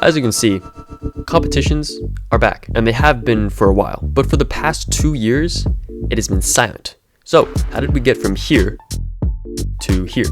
As you can see, competitions are back, and they have been for a while. But for the past 2 years, it has been silent. So, how did we get from here to here?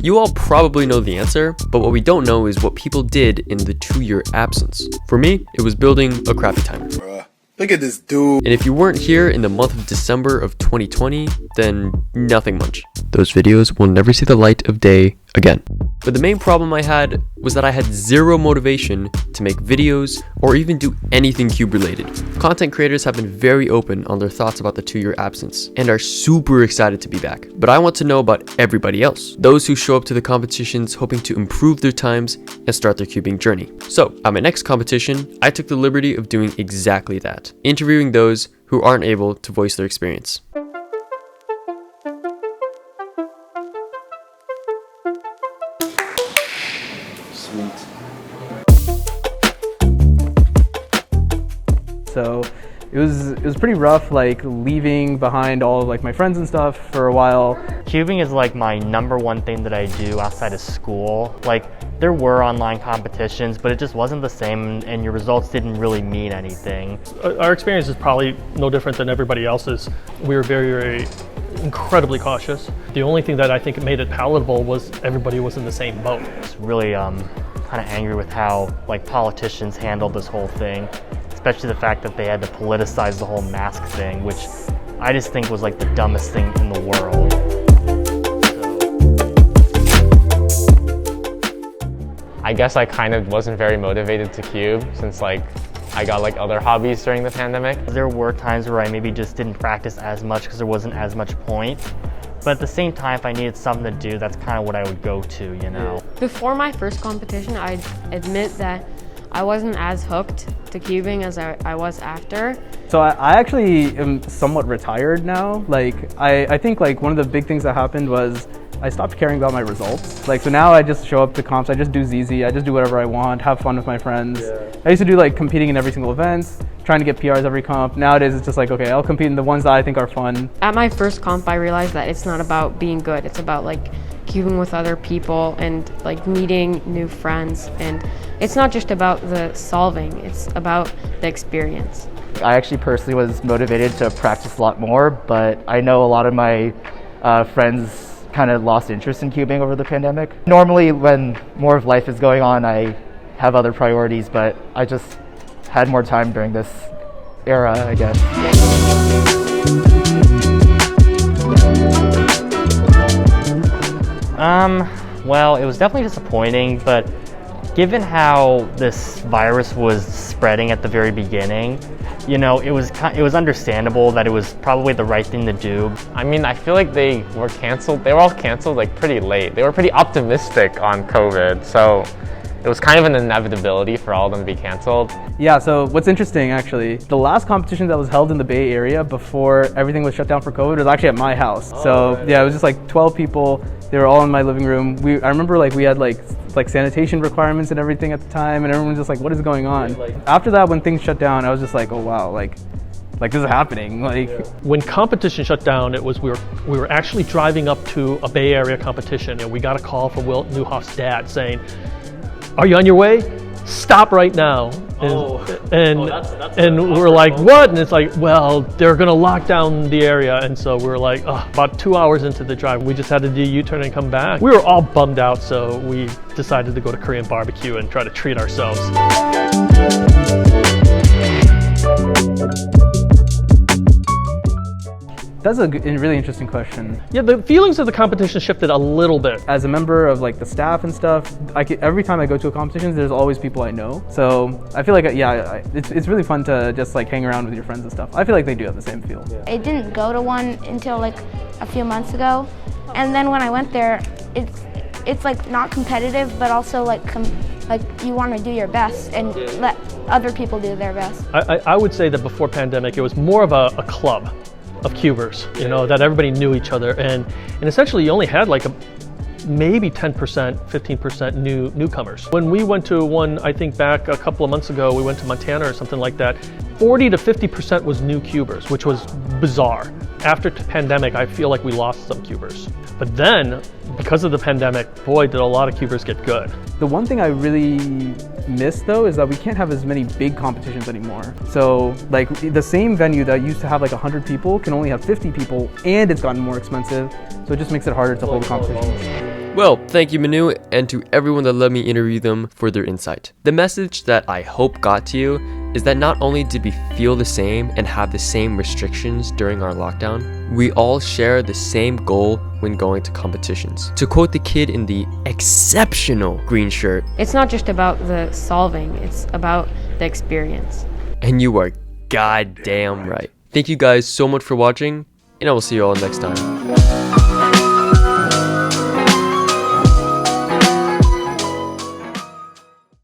You all probably know the answer, but what we don't know is what people did in the 2-year absence. For me, it was building a crappy timer. Bruh, look at this dude. And if you weren't here in the month of December of 2020, then nothing much. Those videos will never see the light of day again. But the main problem I had was that I had zero motivation to make videos or even do anything CUBE related. Content creators have been very open on their thoughts about the 2-year absence and are super excited to be back. But I want to know about everybody else, those who show up to the competitions hoping to improve their times and start their CUBING journey. So at my next competition, I took the liberty of doing exactly that, interviewing those who aren't able to voice their experience. So it was pretty rough, like leaving behind all of like my friends and stuff for a while. CUBING is like my #1 thing that I do outside of school. Like there were online competitions, but it just wasn't the same and your results didn't really mean anything. Our experience is probably no different than everybody else's. We were very incredibly cautious. The only thing that I think made it palatable was everybody was in the same boat. I was really kind of angry with how like politicians handled this whole thing. Especially the fact that they had to politicize the whole mask thing, which I just think was like the dumbest thing in the world. I guess I kind of wasn't very motivated to CUBE since like I got like other hobbies during the pandemic. There were times where I maybe just didn't practice as much because there wasn't as much point. But at the same time, if I needed something to do, that's kind of what I would go to, you know? Before my first competition, I admit that I wasn't as hooked to CUBING as I was after. So I actually am somewhat retired now. Like I think like one of the big things that happened was I stopped caring about my results. Like so now I just show up to comps, I just do ZZ, I just do whatever I want, have fun with my friends. I used to do like competing in every single event, trying to get PRs every comp. Nowadays it's just like, okay, I'll compete in the ones that I think are fun. At my first comp, I realized that it's not about being good. It's about like CUBING with other people and like meeting new friends. And it's not just about the solving, it's about the experience. I actually personally was motivated to practice a lot more, but I know a lot of my friends kind of lost interest in CUBING over the pandemic. Normally when more of life is going on, I have other priorities, but I just had more time during this era, I guess. Well, it was definitely disappointing, but given how this virus was spreading at the very beginning, you know, it was understandable that it was probably the right thing to do. I mean, I feel like they were canceled. They were all canceled like pretty late. They were pretty optimistic on COVID, so it was kind of an inevitability for all of them to be canceled. Yeah, so what's interesting actually, the last competition that was held in the Bay Area before everything was shut down for COVID was actually at my house. Yeah, it was just like 12 people. They were all in my living room. I remember like we had like sanitation requirements and everything at the time, and everyone was just like, what is going on? After that, when things shut down, I was just like, oh wow, like this is happening. When competition shut down, it was we were actually driving up to a Bay Area competition, and we got a call from Will Newhoff's dad saying, "Are you on your way? Stop right now." And we're like, what? And it's like, well, they're gonna lock down the area. And so we're like, about 2 hours into the drive, we just had to do a U-turn and come back. We were all bummed out, so we decided to go to Korean barbecue and try to treat ourselves. That's a really interesting question. Yeah, the feelings of the competition shifted a little bit. As a member of like the staff and stuff, every time I go to a competition, there's always people I know. So I feel like, yeah, it's really fun to just like hang around with your friends and stuff. I feel like they do have the same feel. I didn't go to one until like a few months ago. And then when I went there, it's like not competitive, but also like you want to do your best and let other people do their best. I would say that before pandemic, it was more of a club of cubers, you know, that everybody knew each other, and essentially you only had like maybe 10%, 15% newcomers. When we went to one, I think back a couple of months ago, we went to Montana or something like that, 40 to 50% was new cubers, which was bizarre. After the pandemic, I feel like we lost some cubers. But then, because of the pandemic, boy, did a lot of cubers get good. The one thing I really miss though is that we can't have as many big competitions anymore. So like the same venue that used to have like 100 people can only have 50 people, and it's gotten more expensive. So it just makes it harder to hold competitions. Well, thank you, Manu, and to everyone that let me interview them for their insight. The message that I hope got to you is that not only did we feel the same and have the same restrictions during our lockdown, we all share the same goal when going to competitions. To quote the kid in the exceptional green shirt, It's not just about the solving, it's about the experience. and you are goddamn right. Thank you guys so much for watching, and I will see you all next time.